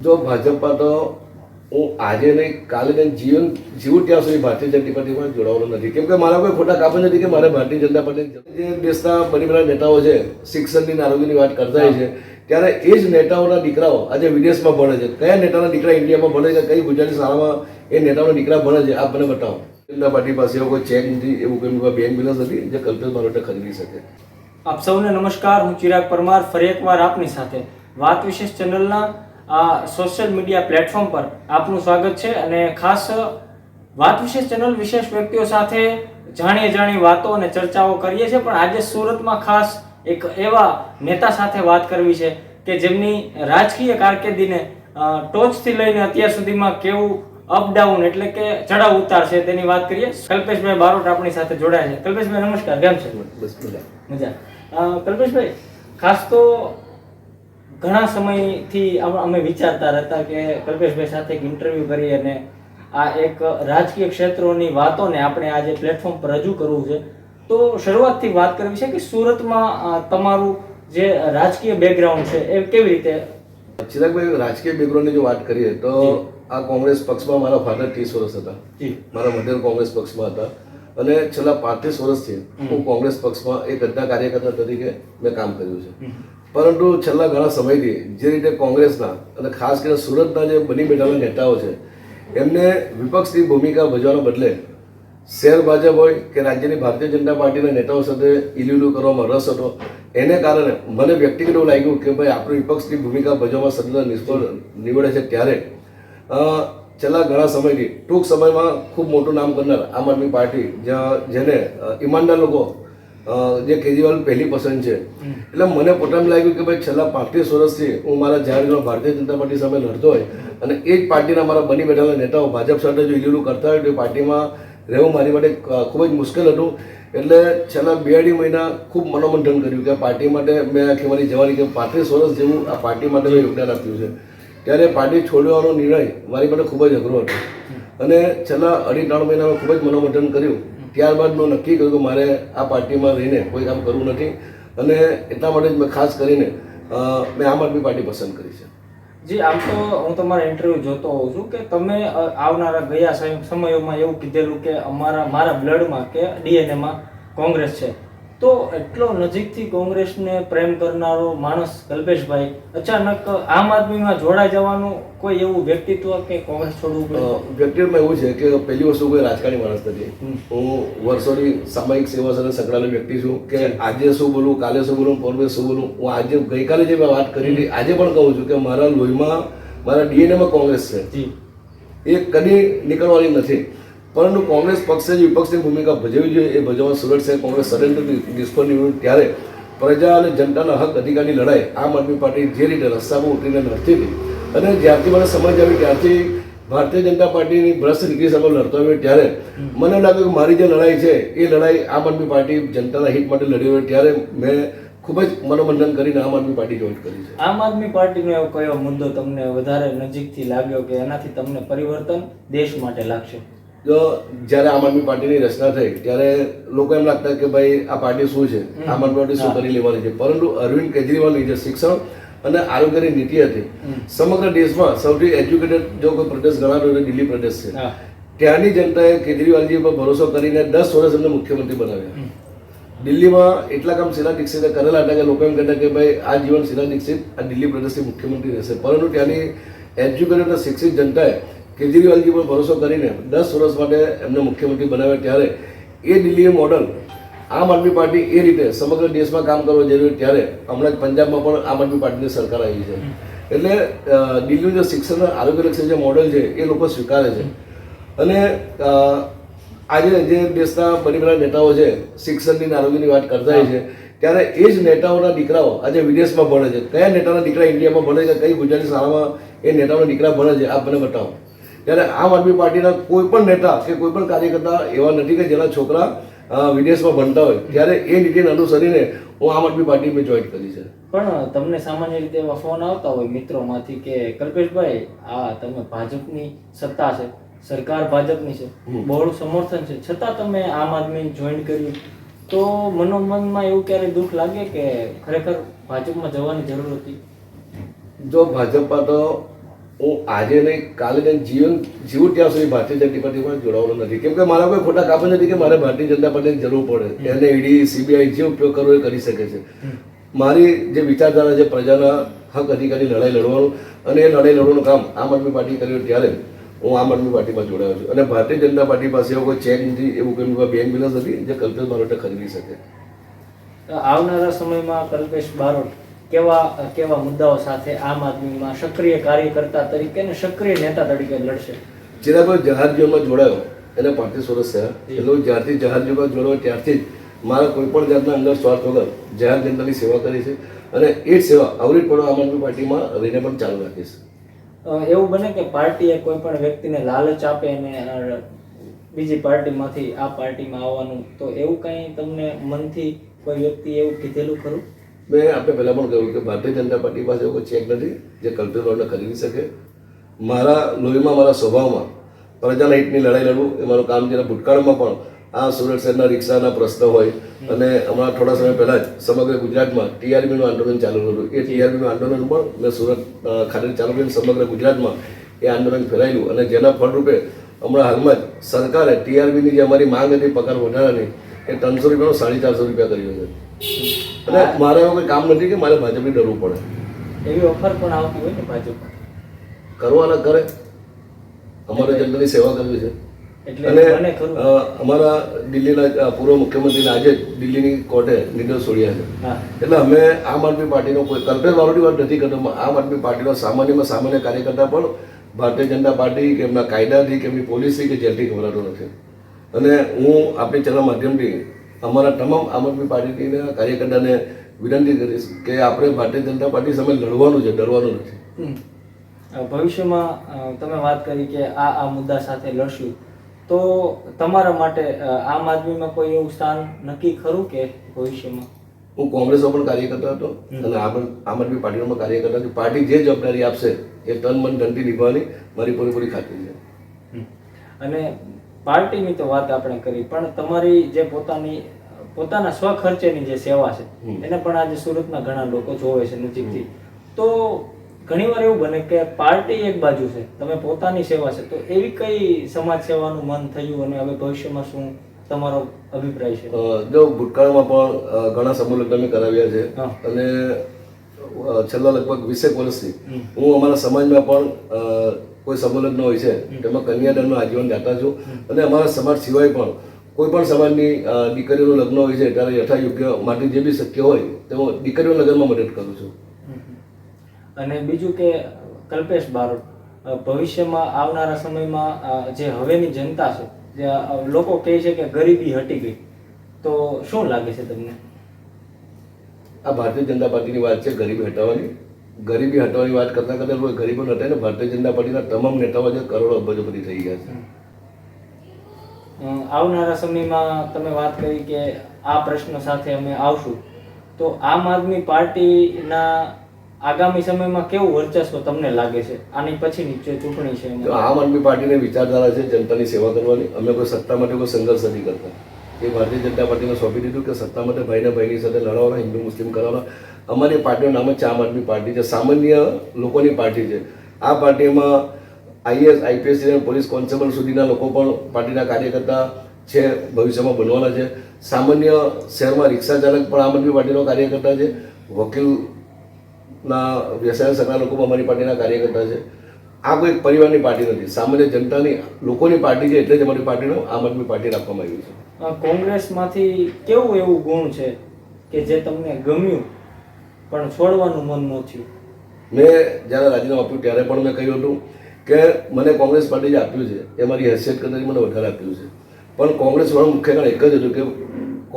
જો ભાજપમાં તો હું આજે નહીં કાલે નહીં જીવું ત્યાં સુધી ભારતીય જનતા પાર્ટીમાં જોડાવાનો નથી, કેમ કે મારા કોઈ ખોટા કામ નથી કે મારે ભારતીય જનતા પાર્ટી જે દેશના બની બધા નેતાઓ છે શિક્ષણની અને આરોગ્યની વાત કરતા હોય છે, ત્યારે એ જ નેતાઓના દીકરાઓ આજે વિદેશમાં ભણે છે. કયા નેતાના દીકરા ઇન્ડિયામાં ભણે છે, કઈ ગુજરાતી શાળામાં એ નેતાઓના દીકરા ભણે છે, આપ મને બતાવો. જનતા પાર્ટી પાસે એવો કોઈ ચેક નથી, એવું કોઈ બેંક બેલેન્સ નથી જે કલ્પેશ બારોટે ખરીદી શકે. આપ સૌને નમસ્કાર, હું ચિરાગ પરમાર ફરી એકવાર આપની સાથે વાત વિશેષ ચેનલના આ સોશિયલ મીડિયા પ્લેટફોર્મ પર આપનું સ્વાગત છે. અને ખાસ વાત વિશેષ ચેનલ વિશેષ વ્યક્તિઓ સાથે જાણી વાતો અને ચર્ચાઓ કરીએ છીએ, પણ આજે સુરતમાં ખાસ એક એવા નેતા સાથે વાત કરવી છે કે જેમની રાજકીય કારકિર્દીને ટોચથી લઈને અત્યાર સુધીમાં કેવું અપડાઉન એટલે કે ચડાવ ઉતાર છે તેની વાત કરીએ. કલ્પેશભાઈ બારોટ આપણી સાથે જોડાયા છે. કલ્પેશભાઈ નમસ્કાર, કેમ છે? બસ મજા. કલ્પેશભાઈ, ખાસ તો ઘણા સમયથી અમે વિચારતા રહેતા કે કલ્પેશભાઈ સાથે એક ઇન્ટરવ્યૂ કરીએ અને આ એક રાજકીય ક્ષેત્રોની વાતોને આપણે આજે પ્લેટફોર્મ પર રજૂ કરવું છે. તો શરૂઆતથી વાત કરવી છે કે સુરતમાં તમારું જે રાજકીય બેકગ્રાઉન્ડ છે એ કેવી રીતે? ચિરાગભાઈ, રાજકીય બેકગ્રાઉન્ડની જો વાત કરીએ તો આ કોંગ્રેસ પક્ષમાં મારા ફાધર 30 વર્ષ હતા. મારા મધર કોંગ્રેસ પક્ષમાં હતા અને છેલ્લા 35 વર્ષથી હું કોંગ્રેસ પક્ષમાં એક અડધા કાર્યકર્તા તરીકે મેં કામ કર્યું છે. પરંતુ છેલ્લા ઘણા સમયથી જે રીતે કોંગ્રેસના અને ખાસ કરીને સુરતના જે બની બેઠેલા નેતાઓ છે એમને વિપક્ષની ભૂમિકા ભજવાના બદલે શહેર ભાજપ હોય કે રાજ્યની ભારતીય જનતા પાર્ટીના નેતાઓ સાથે ઇલ્યુલું કરવામાં રસ હતો. એને કારણે મને વ્યક્તિગત એવું લાગ્યું કે ભાઈ આપણે વિપક્ષની ભૂમિકા ભજવવામાં સતત નિષ્ફળ નીવડે છે. ત્યારે છેલ્લા ઘણા સમયથી ટૂંક સમયમાં ખૂબ મોટું નામ કરનાર આમ આદમી પાર્ટી જેને ઈમાનદાર લોકો જે કેજરીવાલ પહેલી પસંદ છે, એટલે મને પોતાને લાગ્યું કે ભાઈ છેલ્લા 35 વર્ષથી હું મારા જાહેર ભારતીય જનતા પાર્ટી સામે લડતો હોય અને એ જ પાર્ટીના મારા બની બેઠેલા નેતાઓ ભાજપ સાથે જો ઇલ્યુલું કરતા હોય તો એ પાર્ટીમાં રહેવું મારી માટે ખૂબ જ મુશ્કેલ હતું. એટલે છેલ્લા 2-2.5 મહિના ખૂબ મનોમંથન કર્યું કે પાર્ટી માટે મેં આખી મારી જવાની કે 35 વર્ષ જેવું આ પાર્ટી માટે મેં યોગદાન આપ્યું છે. ત્યારે પાર્ટી છોડવાનો નિર્ણય મારી માટે ખૂબ જ અઘરો હતો અને છેલ્લા 2.5-3 મહિનામાં ખૂબ જ મનોમંથન કર્યું. ત્યારબાદ મેં નક્કી કર્યું કે મારે આ પાર્ટીમાં રહીને કોઈ કામ કરવું નથી અને એટલા માટે જ મેં ખાસ કરીને મેં આમ આદમી પાર્ટી પસંદ કરી છે. જી, આમ તો હું તમારા ઇન્ટરવ્યુ જોતો હોઉં છું કે તમે આવનારા ગયા સમયોમાં એવું કીધેલું કે મારા બ્લડમાં કે ડીએનએમાં કોંગ્રેસ છે. તો એટલો નજીકથી કોંગ્રેસને પ્રેમ કરનારો માણસ કલ્પેશભાઈ અચાનક આમ આદમીમાં જોડાઈ જવાનું કોઈ એવું વ્યક્તિત્વ કે કોંગ્રેસ છોડવું પડ્યું? વ્યક્તિત્વમાં એવું છે કે પહેલી વસ્તુ કોઈ રાજકારણી માણસ નથી. હું વર્ષોની સામાયિક સેવા સાથે સંકળાયેલો વ્યક્તિ છું કે આજે શું બોલું, કાલે શું બોલું, પરમે શું બોલું. હું આજે ગઈકાલે જે મેં વાત કરી હતી આજે પણ કહું છું કે મારા લોહીમાં મારા ડીએનએમાં કોંગ્રેસ છે. એ કદી નીકળવાની નથી. પરંતુ કોંગ્રેસ પક્ષે જે વિપક્ષની ભૂમિકા ભજવવી જોઈએ એ ભજવવા સુરત શહેર કોંગ્રેસ સદંતર નિષ્ફળ નીવડ્યું. ત્યારે પ્રજા અને જનતાના હક અધિકારની લડાઈ આમ આદમી પાર્ટી જે રીતે રસ્તામાં ઉતરીને લડતી હતી અને જ્યારથી મને સમજ આવી ત્યારથી ભારતીય જનતા પાર્ટીની ભ્રષ્ટ નીતિ સામે લડતો આવ્યો, ત્યારે મને લાગ્યું કે મારી જે લડાઈ છે એ લડાઈ આમ આદમી પાર્ટી જનતાના હિત માટે લડી હોય. ત્યારે મેં ખૂબ જ મનોમંથન કરીને આમ આદમી પાર્ટી જોઈન કરી છે. આમ આદમી પાર્ટીનો એવો કયો મુદ્દો તમને વધારે નજીકથી લાગ્યો કે એનાથી તમને પરિવર્તન દેશ માટે લાગશે? જો જ્યારે આમ આદમી પાર્ટીની રચના થઈ ત્યારે લોકો એમ લાગતા કે ભાઈ આ પાર્ટી શું છે, આમ આદમી પાર્ટી શું કરી લેવાની છે. પરંતુ અરવિંદ કેજરીવાલની જે શિક્ષણ અને આરોગ્યની નીતિ હતી, સમગ્ર દેશમાં સૌથી એજ્યુકેટેડ જો કોઈ પ્રદેશ ગણાતો હોય તો દિલ્હી પ્રદેશ છે. ત્યાંની જનતાએ કેજરીવાલજી પર ભરોસો કરીને 10 વર્ષ એમને મુખ્યમંત્રી બનાવ્યા. દિલ્હીમાં એટલા કામ શીલા દીક્ષિતે કરેલા હતા કે લોકો એમ કહેતા કે ભાઈ આ જીવન શીલા દીક્ષિત આ દિલ્હી પ્રદેશથી મુખ્યમંત્રી રહેશે. પરંતુ ત્યાંની એજ્યુકેટેડ શિક્ષિત જનતાએ કેજરીવાલજી પર ભરોસો કરીને 10 વર્ષ માટે એમને મુખ્યમંત્રી બનાવ્યા. ત્યારે એ દિલ્હી મોડલ આમ આદમી પાર્ટી એ રીતે સમગ્ર દેશમાં કામ કરવા જઈ રહ્યું. ત્યારે હમણાં જ પંજાબમાં પણ આમ આદમી પાર્ટીની સરકાર આવી છે. એટલે દિલ્હીનું જે શિક્ષણ આરોગ્યલક્ષી જે મોડલ છે એ લોકો સ્વીકારે છે. અને આજે જે દેશના બની બધા નેતાઓ છે શિક્ષણની આરોગ્યની વાત કરતા હોય છે, ત્યારે એ જ નેતાઓના દીકરાઓ આજે વિદેશમાં ભણે છે. કયા નેતાના દીકરા ઇન્ડિયામાં ભણે છે, કઈ ગુજરાતી શાળામાં એ નેતાઓના દીકરા ભણે છે, આપ મને બતાવો. ત્યારે આમ આદમી પાર્ટીના કોઈ પણ નેતા કે કોઈ પણ કાર્યકર્તા એવા નથી કે જેના છોકરા વિદેશમાં ભણતા હોય. ત્યારે એ નીતિને અનુસરીને હું આમ આદમી પાર્ટી મેં જોઈન કરી છે. પણ તમને સામાન્ય રીતે એવા ફોન આવતા હોય મિત્રોમાંથી કે કલ્પેશભાઈ આ તમે ભાજપની સત્તા છે, સરકાર ભાજપની છે, બહોળું સમર્થન છે, છતાં તમે આમ આદમી જોઈન કર્યું, તો મનોમનમાં એવું ક્યારેય દુઃખ લાગે કે ખરેખર ભાજપમાં જવાની જરૂર હતી? જો ભાજપમાં તો હું આજે નહીં કાલે નહીં જીવું ત્યાં સુધી ભારતીય જનતા પાર્ટીમાં જોડાવાનો નથી, કેમ કે મારા કોઈ ખોટા કામ નથી કે મારે ભારતીય જનતા પાર્ટીની જરૂર પડે. એને ઈડી સીબીઆઈ જે ઉપયોગ કરવો એ કરી શકે છે. મારી જે વિચારધારા છે પ્રજાના હક અધિકારની લડાઈ લડવાનું, અને એ લડાઈ લડવાનું કામ આમ આદમી પાર્ટી કર્યું ત્યારે હું આમ આદમી પાર્ટીમાં જોડાયો છું. અને ભારતીય જનતા પાર્ટી પાસે એવો કોઈ ચેક નથી, એવું કોઈ બેંક બેલેન્સ નથી જે કલ્પેશ બારોટે ખરીદી શકે. આવનારા સમયમાં કલ્પેશ બારોટ કેવા મુદ્દાઓ સાથે આમ આદમીમાં સક્રિય કાર્યકર્તા તરીકે અને સક્રિય નેતા તરીકે લડશે? ચિરાગભાઈ જહાજ જીવનમાં જોડાયો એને 35 વર્ષ થયા. એટલે જ્યારથી જહાજ જીવનમાં જોડાયો ત્યારથી જ મારા કોઈ પણ જાતના અંદર સ્વાર્થ વગર જહાજ જનતાની સેવા કરી છે, અને એ જ સેવા આવરી પણ આમ આદમી પાર્ટીમાં રહીને પણ ચાલુ રાખીશ. એવું બને કે પાર્ટીએ કોઈ પણ વ્યક્તિને લાલચ આપે અને બીજી પાર્ટીમાંથી આ પાર્ટીમાં આવવાનું, તો એવું કંઈ તમને મનથી કોઈ વ્યક્તિ એવું કીધેલું ખરું? મેં આપણે પહેલાં પણ કહ્યું કે ભારતીય જનતા પાર્ટી પાસે એવો કોઈ ચેક નથી જે કલ્પેશ બારોટને ખરીદી શકે. મારા લોહીમાં, મારા સ્વભાવમાં પ્રજાના હિતની લડાઈ લડવું એ મારું કામ છે. ભૂતકાળમાં પણ આ સુરત શહેરના રિક્ષાના પ્રશ્ન હોય, અને હમણાં થોડા સમય પહેલાં જ સમગ્ર ગુજરાતમાં ટીઆરબીનું આંદોલન ચાલુ હતું. એ ટીઆરબીનું આંદોલન પણ મેં સુરત ખાતે ચાલુ કરીને સમગ્ર ગુજરાતમાં એ આંદોલન ફેલાયેલું, અને જેના ફળરૂપે હમણાં હાલમાં જ સરકારે ટીઆરબીની જે અમારી માંગ હતી પગાર વધારાની એ 300 રૂપિયાનો 450 રૂપિયા કર્યો છે. અને મારે એવું કોઈ કામ નથી કે મારે ભાજપની ડરવું પડે. એવી ઓફર પણ આવતી હોય ને ભાજપ કરવાના કરે, અમારે જનતાની સેવા કરવી છે. એટલે અને અમારા દિલ્હીના પૂર્વ મુખ્યમંત્રીને આજે જ દિલ્હીની કોર્ટે નિર્દોષ છોડ્યા છે. એટલે અમે આમ આદમી પાર્ટીનો કોઈ કલ્પેશ બારોટની વાત નથી કરતો. આમ આદમી પાર્ટીનો સામાન્યમાં સામાન્ય કાર્યકર્તા પણ ભારતીય જનતા પાર્ટી કે એમના કાયદાથી કે એમની પોલિસી કે જેલથી ગભરાતો નથી. અને હું આપણી ચેનલ માધ્યમથી અમારા તમામ આમ આદમી પાર્ટીના કાર્યકર્તાને વિનંતી કરીશ કે આપણે ભારતીય જનતા પાર્ટી સામે લડવાનું છે, ડરવાનું નથી. ભવિષ્યમાં તમે વાત કરી કે આ મુદ્દા સાથે લડશું, તો તમારા માટે આમ આદમીમાં કોઈ એવું સ્થાન નક્કી ખરું કે ભવિષ્યમાં? હું કોંગ્રેસમાં પણ કાર્યકર્તા હતો અને આમ આદમી પાર્ટીનો પણ કાર્યકર્તા છું. પાર્ટી જે જવાબદારી આપશે એ તન મન ધનથી નિભાવવાની મારી પૂરેપૂરી ખાતરી છે. અને પાર્ટીની તો વાત આપણે કરી, પણ તમારી જે પોતાના સ્વખર્ચેની જે સેવા છે એને પણ આજે સુરતના ઘણા લોકો જોવે છે નજીકથી. તો ઘણીવાર એવું બને કે પાર્ટી એક બાજુ છે, તમે પોતાની સેવા છે, તો એવી કઈ સમાજ સેવાનું મન થયું અને હવે ભવિષ્યમાં શું તમારો અભિપ્રાય છે? જો ભૂતકાળમાં પણ ઘણા સમૂહ લગ્ન મેં કરાવ્યા છે, અને છેલ્લા લગભગ 20 વર્ષથી હું અમારા સમાજમાં પણ કોઈ સમૂહ લગ્ન હોય છે તેમાં કન્યાદાનનો આજીવન દાતા છું. અને અમારા સમાજ સિવાય પણ કોઈ પણ સમાજની દીકરીઓનું લગ્ન હોય છે ત્યારે યથાયોગ્ય માટે જે બી શક્ય હોય તેઓ દીકરીઓના લગ્નમાં મદદ કરું છું. અને બીજું કે કલ્પેશ બારોટ ભવિષ્યમાં આવનારા સમયમાં જે હવેની જનતા છે, જે લોકો કહે છે કે ગરીબી હટી ગઈ, તો શું લાગે છે તમને? આ ભારતીય જનતા પાર્ટીની વાત છે ગરીબી હટાવવાની. ગરીબી હટાવવાની વાત કરતા કરતા કોઈ ગરીબો હટાવીને ભારતીય જનતા પાર્ટીના તમામ નેતાઓ જે કરોડો અબજોપતિ થઈ ગયા છે. આવનારા સમયમાં તમે વાત કરી કે આ પ્રશ્ન સાથે અમે આવશું, તો આમ આદમી પાર્ટીના આગામી સમયમાં કેવું વર્ચસ્વ તમને લાગે છે? આની પછીની જે ચૂંટણી છે તો આમ આદમી પાર્ટીની વિચારધારા છે જનતાની સેવા કરવાની. અમે કોઈ સત્તા માટે કોઈ સંઘર્ષ નથી કરતા. એ ભારતીય જનતા પાર્ટીને સોંપી દીધું કે સત્તા માટે ભાઈને ભાઈની સાથે લડવાના, હિન્દુ મુસ્લિમ કરવાના. અમારી પાર્ટીનું નામ જ છે આમ આદમી પાર્ટી છે, સામાન્ય લોકોની પાર્ટી છે. આ પાર્ટીમાં આઈએએસ, આઈપીએસ અને પોલીસ કોન્સ્ટેબલ સુધીના લોકો પણ પાર્ટીના કાર્યકર્તા છે, ભવિષ્યમાં બનવાના છે. સામાન્ય શહેરમાં રિક્ષા ચાલક પણ આમ આદમી પાર્ટીનો કાર્યકર્તા છે. વકીલના વ્યવસાય સગા લોકો પણ અમારી પાર્ટીના કાર્યકર્તા છે. આ કોઈ પરિવારની પાર્ટી નથી, સામાન્ય જનતાની લોકોની પાર્ટી છે. એટલે જ અમારી પાર્ટીનું આમ આદમી પાર્ટી રાખવામાં આવ્યું છે. કોંગ્રેસમાંથી કેવું એવું ગુણ છે કે જે તમને ગમ્યું પણ છોડવાનું મન ન થયું? મેં જ્યારે રાજીનામું આપ્યું ત્યારે પણ મેં કહ્યું હતું કે મને કોંગ્રેસ પાર્ટી જે આપ્યું છે એ મારી હેસિયત કરતાં મને વધારે આપ્યું છે. પણ કોંગ્રેસ વાળું મુખ્ય કારણ એક જ હતું કે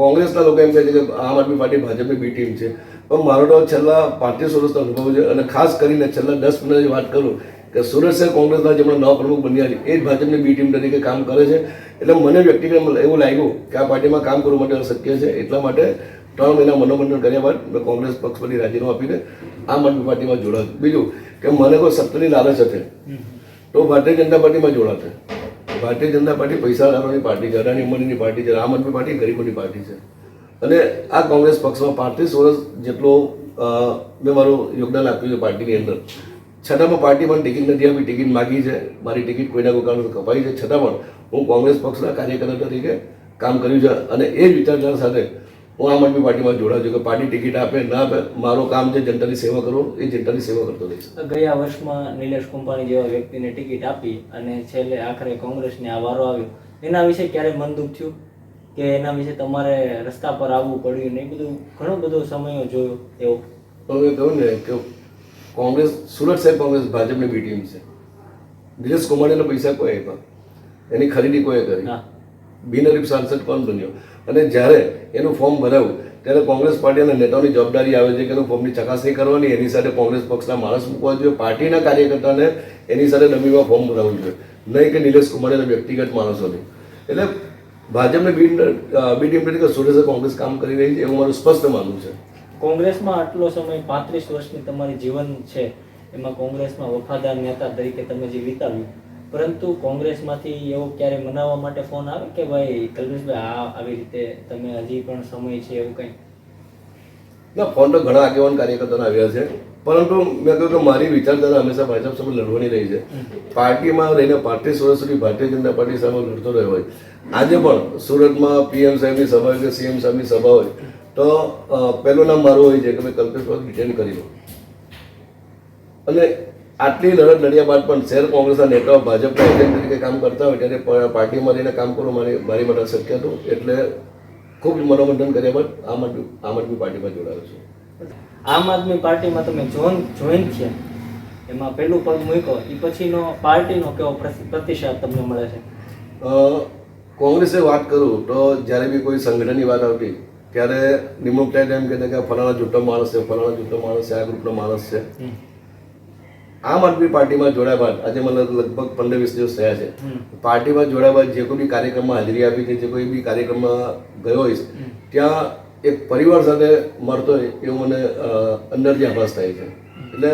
કોંગ્રેસના લોકો એમ કહે છે કે આમ આદમી પાર્ટી ભાજપની બી ટીમ છે. પણ મારો તો છેલ્લા 35 વર્ષનો અનુભવ છે, અને ખાસ કરીને છેલ્લા 10 મિનિટની વાત કરું કે સુરત શહેર કોંગ્રેસના જે નવા પ્રમુખ બન્યા છે એ જ ભાજપની બી ટીમ તરીકે કામ કરે છે. એટલે મને વ્યક્તિગત એવું લાગ્યું કે આ પાર્ટીમાં કામ કરવું માટે શક્ય છે. એટલા માટે 3 મહિના મનોમંથન કર્યા બાદ મેં કોંગ્રેસ પક્ષ પરથી રાજીનામું આપીને આમ આદમી પાર્ટીમાં જોડાયું. બીજું કે મને કોઈ સત્તાની લાલચ હતી તો ભારતીય જનતા પાર્ટીમાં જોડાતે. ભારતીય જનતા પાર્ટી પૈસાદારોની પાર્ટી છે, અદાણી અંબાણીની પાર્ટી છે. આમ આદમી પાર્ટી ગરીબોની પાર્ટી છે. અને આ કોંગ્રેસ પક્ષમાં 35 વર્ષ જેટલો મેં મારું યોગદાન આપ્યું છે પાર્ટીની અંદર. છતાં પણ પાર્ટી મને ટિકિટ નથી આપી, ટિકિટ માગી છે, મારી ટિકિટ કોઈના કોઈ કારણથી કપાઈ છે, છતાં પણ હું કોંગ્રેસ પક્ષના કાર્યકર્તા તરીકે કામ કર્યું છે અને એ જ વિચારધારા સાથે હું આમ આદમી પાર્ટીમાં જોડાઉં છું કે પાર્ટી ટિકિટ આપે ના આપે, મારું કામ છે જનતાની સેવા કરવું, એ જનતાની સેવા કરતો રહીશ. ગયા વર્ષમાં નિલેશ કુંભાણી જેવા વ્યક્તિને ટિકિટ આપી અને છેલ્લે આખરે કોંગ્રેસને આ વારો આવ્યો, એના વિશે ક્યારે મન દુઃખ થયું કે એના વિશે તમારે રસ્તા પર આવવું પડ્યું ને એ બધું ઘણો બધો સમયો જોયો એવો? તો મેં કહ્યું ને કે કોંગ્રેસ, સુરત સાહેબ કોંગ્રેસ ભાજપની બી ટીમ છે. નિલેશ કુંભાણીના પૈસા કોઈ આપ્યા, એની ખરીદી કોઈ કરી, બિનહરીફ સાંસદ કોણ બન્યો, અને જ્યારે એનું ફોર્મ ભરાયું ત્યારે કોંગ્રેસ પાર્ટીના નેતાઓની જવાબદારી આવે છે કે એનું ફોર્મની ચકાસણી કરવાની, એની સાથે કોંગ્રેસ પક્ષના માણસ મૂકવા જોઈએ, પાર્ટીના કાર્યકર્તાને એની સાથે ડમીમાં ફોર્મ ભરાવવું જોઈએ, નહીં કે નિલેશ કુંભાણીના વ્યક્તિગત માણસોને. એટલે ભાજપને બી ટીમ તરીકે સુરત કોંગ્રેસ કામ કરી રહી છે એવું મારું સ્પષ્ટ માનવું છે. કોંગ્રેસમાં આટલો સમય 35 વર્ષની તમારી જીવન છે, એમાં કોંગ્રેસમાં વફાદાર નેતા તરીકે તમે જે વિતાવ્યું, પરંતુ કોંગ્રેસમાંથી એવો ક્યારે મનાવવા માટે ફોન આવે કે ભાઈ કલ્પેશભાઈ આવી રીતે તમે હજી પણ સમય છે એવું કંઈ? ના, ફોન તો ઘણા આગેવાન કાર્યકર્તાના આવ્યા છે, પરંતુ મેં કહ્યું કે મારી વિચારધારા હંમેશા ભાજપ સામે લડવાની રહી છે. પાર્ટીમાં રહીને 35 વર્ષ સુધી ભારતીય જનતા પાર્ટી સામે લડતો રહ્યો હોય, આજે પણ સુરતમાં પીએમ સાહેબની સભા હોય કે સીએમ સાહેબની સભા હોય તો પહેલું નામ મારું હોય છે કે ભાઈ કલ્પેશભાઈ રિટેન કરી લો. અને આટલી લડત લડ્યા બાદ પણ શહેર કોંગ્રેસના નેતાઓ ભાજપના એજન્ટ તરીકે કામ કરતા હોય ત્યારે પાર્ટીમાં રહીને કામ કરવું મારી માટે શક્ય હતું. એટલે ખૂબ મનોમંથન કર્યા બાદ આમ આદમી પાર્ટીમાં જોડાયો છું. આમ આદમી પાર્ટીમાં તમે જોઈન થયા, એમાં પહેલું પગ મૂક્યો, એ પછીનો પાર્ટીનો કેવો પ્રતિસાદ તમને મળે છે? કોંગ્રેસે વાત કરું તો જ્યારે બી કોઈ સંગઠનની વાત આવતી ત્યારે નિમણૂક થાય એમ કહેતા કે ફલાણા જૂઠો માણસ છે, ફલાણા જૂઠો માણસ છે, આ ગ્રુપનો માણસ છે. આમ આદમી પાર્ટીમાં જોડાયા બાદ આજે મને લગભગ 15-20 દિવસ થયા છે. પાર્ટીમાં જોડાયા બાદ જે કોઈ બી કાર્યક્રમમાં હાજરી આપી છે, જે કોઈ બી કાર્યક્રમમાં ગયો હોઈશ, ત્યાં એક પરિવાર સાથે મળતો હોય એવું મને અંદરથી આભાસ થાય છે. એટલે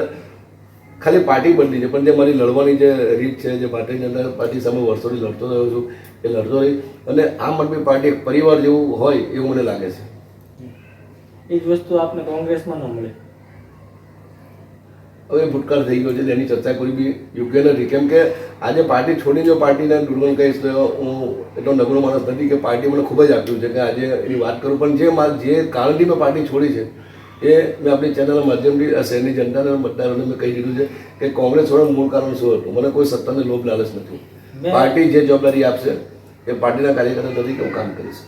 ખાલી પાર્ટી બદલી છે પણ જે મારી લડવાની જે રીત છે, જે ભારતીય જનતા પાર્ટી સામે વર્ષોથી લડતો રહ્યો છું, એ લડતો રહી. અને આમ આદમી પાર્ટી એક પરિવાર જેવું હોય એવું મને લાગે છે. એ જ વસ્તુ આપને કોંગ્રેસમાં ન મળે. હવે ભૂતકાળ થઈ ગયો છે, એની ચર્ચા કોઈ બી યોગ્ય નથી. કેમ કે આજે પાર્ટી છોડીને જો પાર્ટીને દુર્ગુણ કહીશ તો હું એટલો નબળો માણસ નથી કે પાર્ટી મને ખૂબ જ આપ્યું છે કે આજે એની વાત કરું. પણ જે કારણથી મેં પાર્ટી છોડી છે એ મેં આપણી ચેનલના માધ્યમથી આ શહેરની જનતાને મતદારોને મેં કહી દીધું છે કે કોંગ્રેસ છોડવાનું મૂળ કારણ શું હતું. મને કોઈ સત્તાનો લોભ લાલચ નથી. પાર્ટી જે જવાબદારી આપશે એ પાર્ટીના કાર્યકર્તા તરીકે હું કામ કરીશ.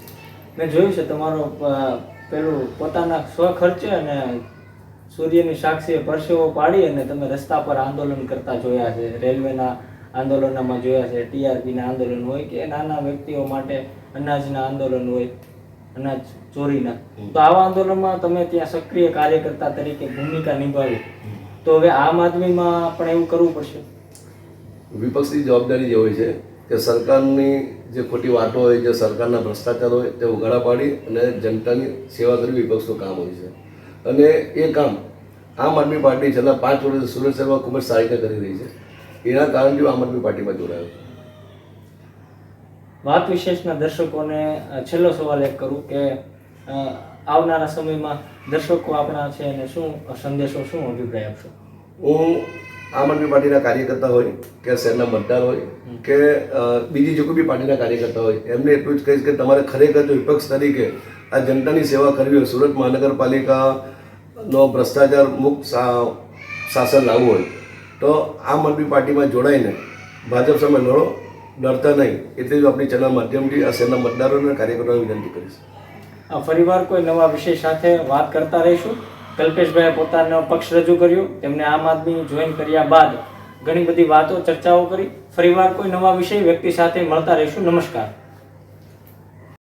મેં જોયું છે તમારો પેલું પોતાના સ્વખર્ચે અને સૂર્યની સાક્ષીએ પરસેવો પાડી અને તમે રસ્તા પર આંદોલન કરતા જોયા છે. રેલવેના આંદોલનમાં જોયા છે, ટીઆરપીના આંદોલન હોય કે નાના વ્યક્તિઓ માટે અનાજના આંદોલન હોય, અનાજ ચોરીના. તો આવા આંદોલનમાં તમે ત્યાં સક્રિય કાર્યકર્તા તરીકે ભૂમિકા નિભાવી, તો હવે આમ આદમીમાં પણ એવું કરવું પડશે? વિપક્ષની જવાબદારી જે હોય છે કે સરકારની જે ખોટી વાતો હોય, જે સરકારના ભ્રષ્ટાચાર હોય તે ઉઘાડા પાડી અને જનતાની સેવા કરવી વિપક્ષનું કામ હોય છે. અને એ કામ આમ આદમી પાર્ટી છેલ્લા 5 વર્ષ સુરત શહેરમાં ખૂબ જ સારી રીતે કરી રહી છે. એના કારણથી આમ આદમી પાર્ટીમાં જોડાયો છું. વાત વિશેષના દર્શકોને છેલ્લો સવાલ એક કરું કે આવનારા સમયમાં દર્શકો આપણા છે અને શું સંદેશો, શું અભિપ્રાય આપશો? હું આમ આદમી પાર્ટીના કાર્યકર્તા હોય કે શહેરના મતદાર હોય કે બીજી જે કોઈ બી પાર્ટીના કાર્યકર્તા હોય એમને એટલું જ કહીશ કે તમારે ખરેખર જો વિપક્ષ તરીકે આ જનતાની સેવા કરવી હોય, સુરત મહાનગરપાલિકાનો ભ્રષ્ટાચાર મુક્ત શાસન લાવવું હોય તો આમ આદમી પાર્ટીમાં જોડાઈને ભાજપ સામે લડો, ડરતા નહીં. એટલે જ આપણી ચેનલ માધ્યમથી આ શહેરના મતદારોને કાર્યકર્તાઓને વિનંતી કરીશ. ફરીવાર કોઈ નવા વિષય સાથે વાત કરતા રહીશું. કલ્પેશભાઈએ પોતાનો પક્ષ રજૂ કર્યો, તેમને આમ આદમી જોઈન કર્યા બાદ ઘણી બધી વાતો, ચર્ચાઓ કરી. ફરીવાર કોઈ નવા વિષય, વ્યક્તિ સાથે મળતા રહીશું. નમસ્કાર.